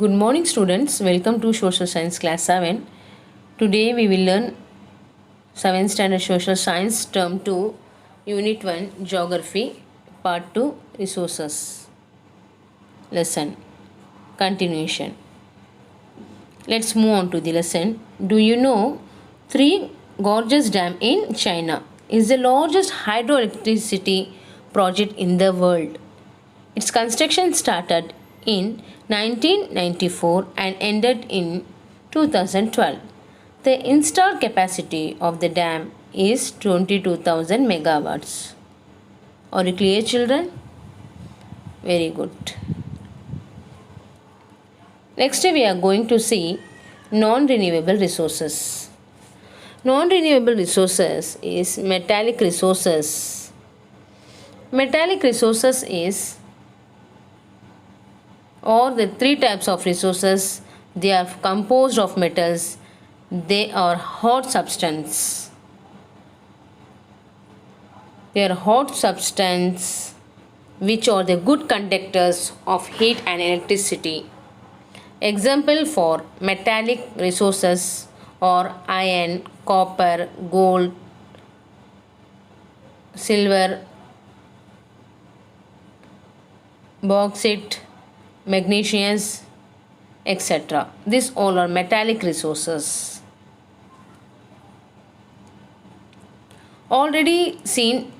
Good morning, students. Welcome to Social Science Class 7. Today we will learn 7th Standard Social Science Term 2, Unit 1, Geography, Part 2, Resources. Lesson. Continuation. Let's move on to the lesson. Do you know Three Gorges Dam in China is the largest hydroelectricity project in the world. Its construction started in 1994 and ended in 2012. The installed capacity of the dam is 22,000 megawatts. Are you clear, children? Very good. Next, we are going to see non-renewable resources. Non-renewable resources is metallic resources. Metallic resources is or the three types of resources. They are composed of metals. They are hot substance. They are hot substance which are the good conductors of heat and electricity. Example for metallic resources are iron, copper, gold, silver, bauxite, magnesium, etc. These all are metallic resources. Already seen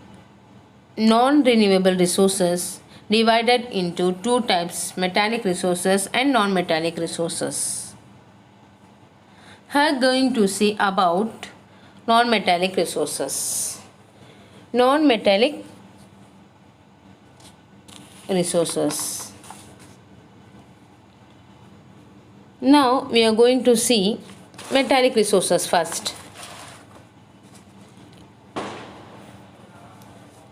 non-renewable resources divided into two types, metallic resources and non-metallic resources. Here going to see about non-metallic resources. Non-metallic resources. Now we are going to see metallic resources first.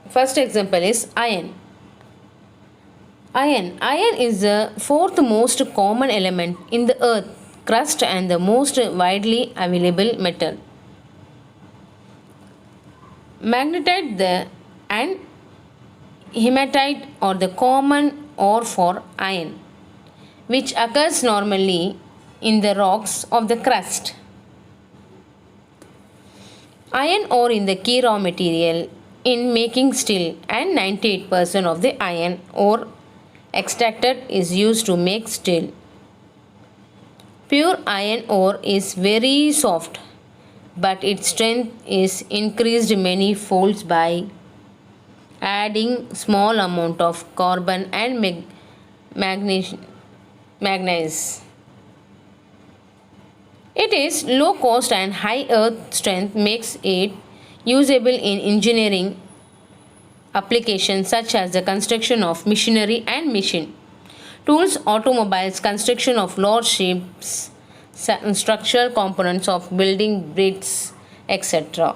First example is iron. Iron is the fourth most common element in the earth crust and the most widely available metal. Magnetite and hematite are the common ore for iron, which occurs normally in the rocks of the crust. Iron ore is the key raw material in making steel, and 98% of the iron ore extracted is used to make steel. Pure iron ore is very soft, but its strength is increased many folds by adding small amount of carbon and manganese. It is low cost and high earth strength makes it usable in engineering applications such as the construction of machinery and machine tools, automobiles, construction of large ships, structural components of building bricks, etc.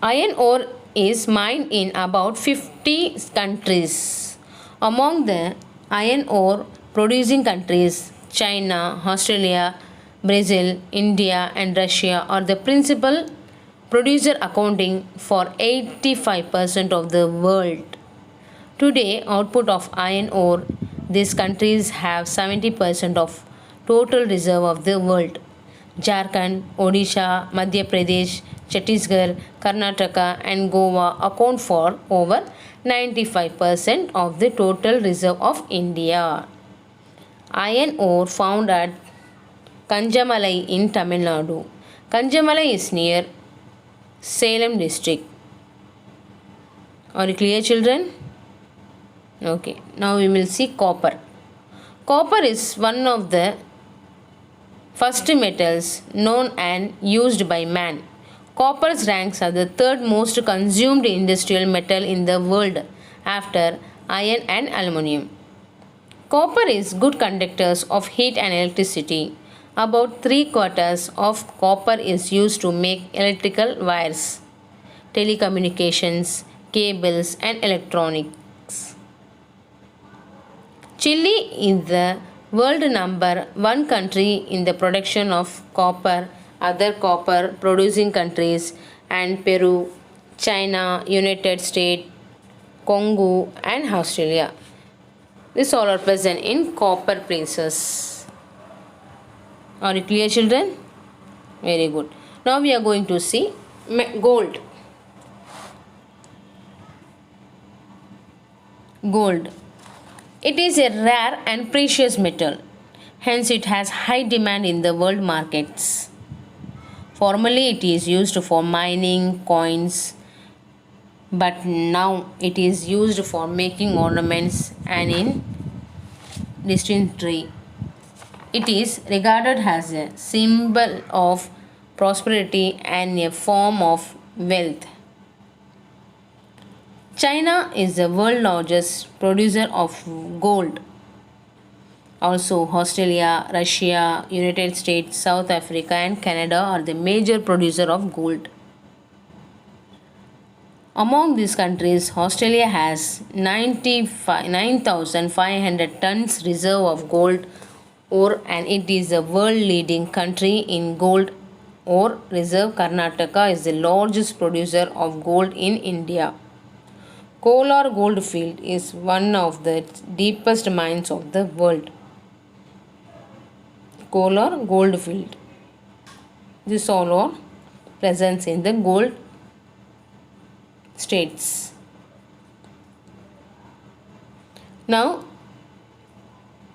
Iron ore is mined in about 50 countries. Among the iron ore producing countries, China, Australia, Brazil, India, and Russia are the principal producer, accounting for 85% of the world. Today, output of iron ore, these countries have 70% of total reserve of the world. Jharkhand, Odisha, Madhya Pradesh, Chhattisgarh, Karnataka, and Goa account for over 95% of the total reserve of India. Iron ore found at Kanjamalai in Tamil Nadu. Kanjamalai is near Salem district. Are you clear, children? Okay, now we will see copper. Copper is one of the first metals known and used by man. Copper ranks as the third most consumed industrial metal in the world after iron and aluminium. Copper is good conductors of heat and electricity. About 3/4 of copper is used to make electrical wires, telecommunications, cables, and electronics. Chile is the world number one country in the production of copper. Other copper producing countries and Peru, China, United States, Congo, and Australia. These all are present in copper places. Are you clear, children? Very good. Now we are going to see gold. Gold. It is a rare and precious metal. Hence, it has high demand in the world markets. Formerly, it is used for mining, coins, but now it is used for making ornaments and in distillery. It is regarded as a symbol of prosperity and a form of wealth. China is the world's largest producer of gold. Also, Australia, Russia, United States, South Africa, and Canada are the major producer of gold. Among these countries, Australia has 9,500 tons reserve of gold ore, and it is the world leading country in gold ore reserve. Karnataka is the largest producer of gold in India. Kolar gold field is one of the deepest mines of the world. Kolar gold field. This all are present in the gold states. Now,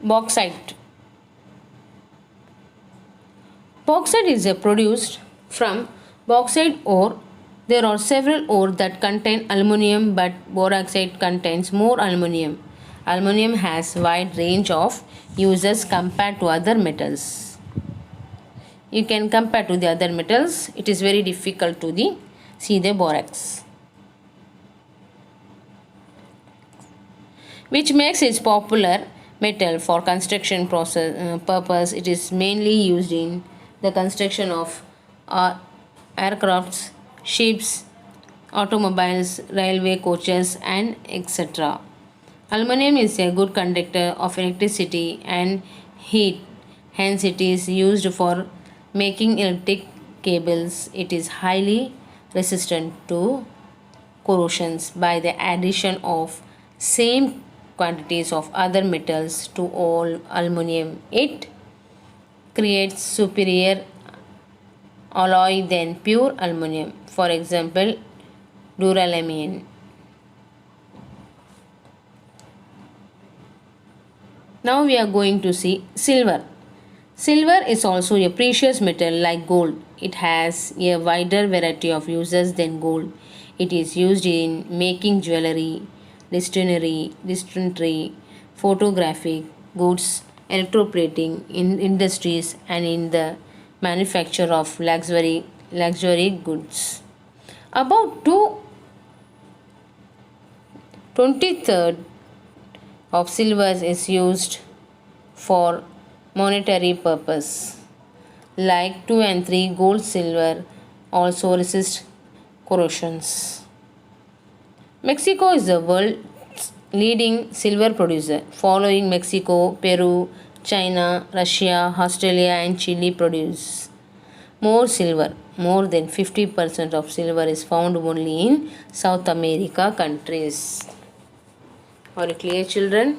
bauxite. Bauxite is produced from bauxite ore. There are several ores that contain aluminium, but bauxite contains more aluminium. Aluminium has wide range of uses compared to other metals. You can compare to the other metals. It is very difficult to see the borax, which makes it popular metal for construction purpose. It is mainly used in the construction of aircrafts, ships, automobiles, railway coaches, and etc. Aluminum is a good conductor of electricity and heat. Hence, it is used for making electric cables. It is highly resistant to corrosions by the addition of same quantities of other metals to all aluminum. It creates superior alloy than pure aluminum. For example, duralumin. Now we are going to see silver. Silver is also a precious metal like gold. It has a wider variety of uses than gold. It is used in making jewelry, distillery, photographic goods, electroplating in industries, and in the manufacture of luxury goods. About 2/23 of silver is used for monetary purpose. Like 2 and 3, gold silver also resist corrosions. Mexico is the world's leading silver producer. Following Mexico, Peru, China, Russia, Australia, and Chile produce more silver. More than 50% of silver is found only in South America countries. Are you clear, children?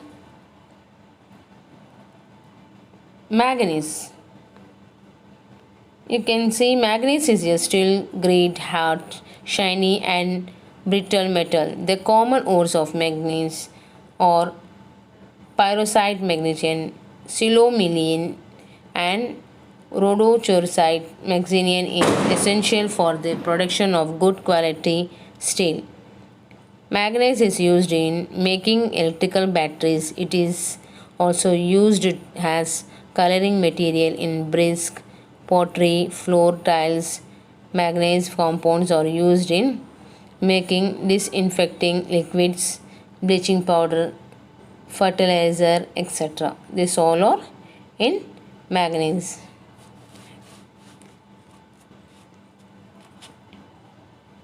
Manganese. You can see manganese is a steel grade, hard, shiny, and brittle metal. The common ores of manganese are pyroxide magnesium, silomelene, and rhodochrosite magnesium is essential for the production of good quality steel. Manganese is used in making electrical batteries. It is also used as coloring material in brick, pottery, floor tiles. Manganese compounds are used in making disinfecting liquids, bleaching powder, fertilizer, etc. This all are in manganese.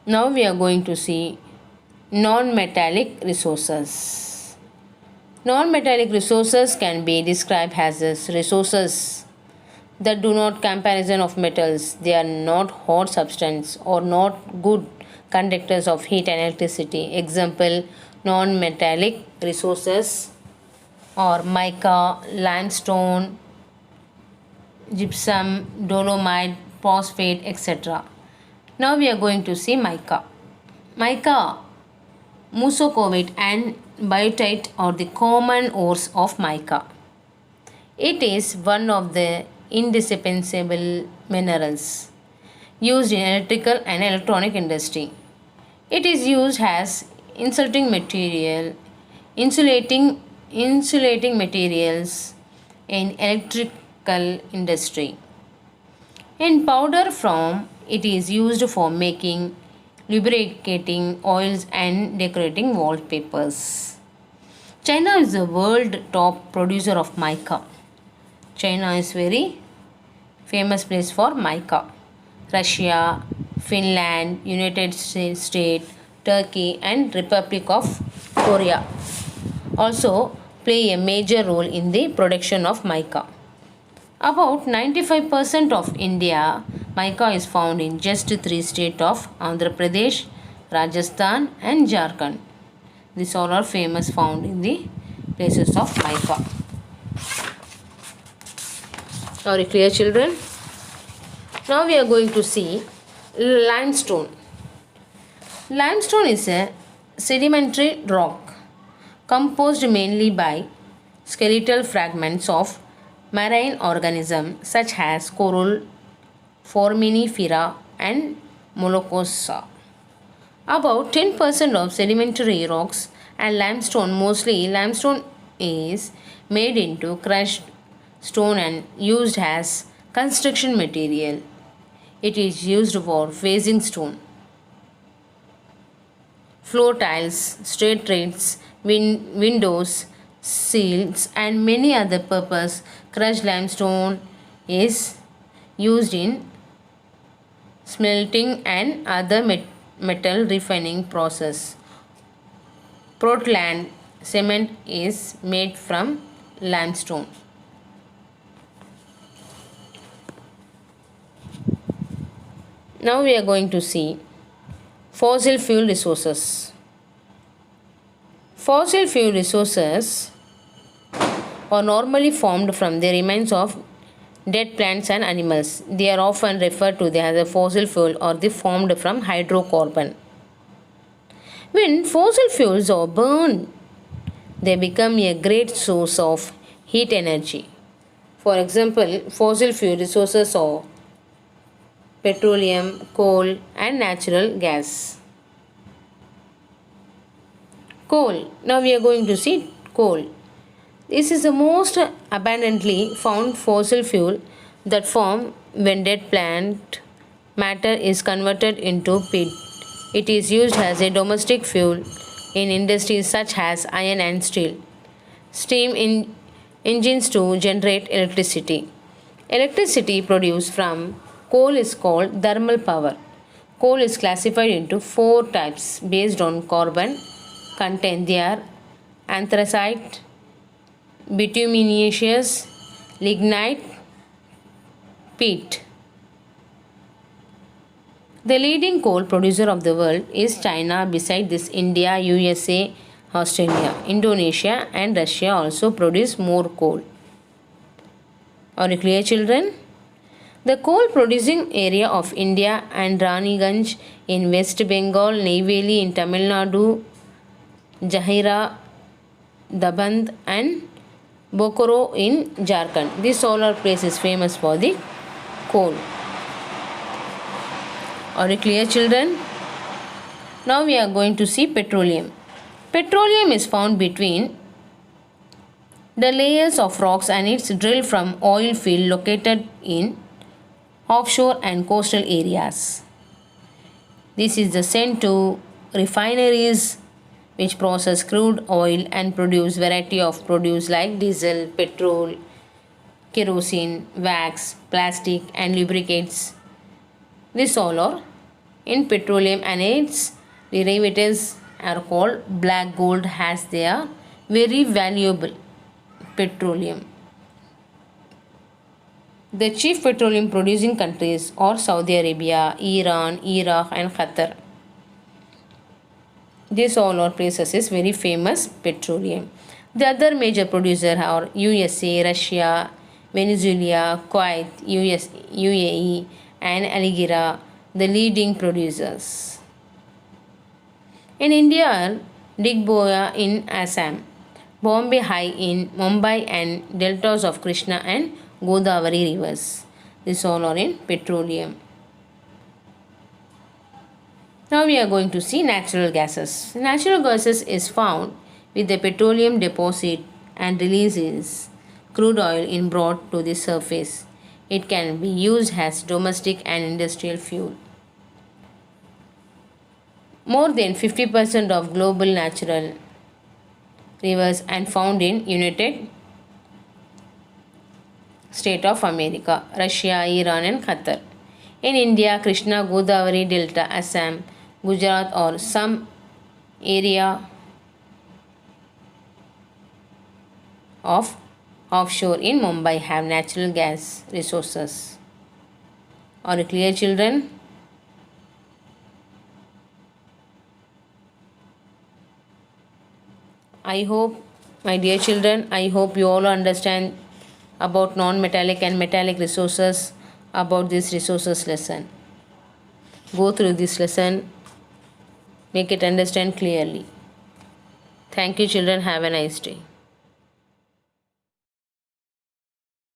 Now we are going to see non-metallic resources. Non-metallic resources can be described as resources that do not comparison of metals. They are not hot substance or not good conductors of heat and electricity. Example, non-metallic resources or mica, limestone, gypsum, dolomite, phosphate, etc. Now we are going to see mica. Mica, muscovite and biotite are the common ores of mica. It is one of the indispensable minerals used in electrical and electronic industry. It is used as insulating material, insulating materials in electrical industry. In powder form, it is used for making lubricating oils and decorating wallpapers. China is the world top producer of mica. China is very famous place for mica. Russia, Finland, United States, Turkey and Republic of Korea also play a major role in the production of mica. About 95% of India mica is found in just three states of Andhra Pradesh, Rajasthan and Jharkhand. These all are famous found in the places of mica. Are you clear, children? Now we are going to see limestone. Limestone is a sedimentary rock composed mainly by skeletal fragments of marine organisms such as coral, foraminifera and mollusca. About 10% of sedimentary rocks and limestone, mostly limestone, is made into crushed stone and used as construction material. It is used for facing stone, floor tiles, straight rails, windows, seals, and many other purposes. Crushed limestone is used in smelting and other metal refining process. Portland cement is made from limestone. Now we are going to see fossil fuel resources. Fossil fuel resources are normally formed from the remains of dead plants and animals. They are often referred to as a fossil fuel or they formed from hydrocarbon. When fossil fuels are burned, they become a great source of heat energy. For example, fossil fuel resources are petroleum, coal, and natural gas. Coal. Now we are going to see coal. This is the most abundantly found fossil fuel that form when dead plant matter is converted into peat. It is used as a domestic fuel in industries such as iron and steel. Steam engines to generate electricity. Electricity produced from coal is called thermal power. Coal is classified into four types based on carbon content. They are anthracite, bituminous, lignite, peat. The leading coal producer of the world is China. Beside this, India, USA, Australia, Indonesia, and Russia also produce more coal. Are you clear, children? The coal producing area of India and Raniganj in West Bengal, Neyveli in Tamil Nadu, Jahira, Daband, and Bokoro in Jharkhand. This solar place is famous for the coal. Are you clear, children? Now we are going to see petroleum. Petroleum is found between the layers of rocks and it's drilled from oil field located in offshore and coastal areas. This is the sent to refineries which process crude oil and produce variety of produce like diesel, petrol, kerosene, wax, plastic and lubricates. This all are in petroleum and its derivatives are called black gold as they are very valuable petroleum. The chief petroleum producing countries are Saudi Arabia, Iran, Iraq and Qatar. This all our places is very famous petroleum. The other major producer are USA, Russia, Venezuela, Kuwait, UAE, and Algeria, the leading producers. In India are Digboya in Assam, Bombay High in Mumbai, and deltas of Krishna and Godavari rivers. This all are in petroleum. Now we are going to see natural gases. Natural gases is found with the petroleum deposit and releases crude oil in brought to the surface. It can be used as domestic and industrial fuel. More than 50% of global natural rivers and found in United States of America, Russia, Iran and Qatar. In India, Krishna, Godavari Delta, Assam, Gujarat or some area of offshore in Mumbai have natural gas resources. Are you clear, children? I hope, my dear children, I hope you all understand about non-metallic and metallic resources about this resources lesson. Go through this lesson, make it understand clearly. Thank you, children. Have a nice day.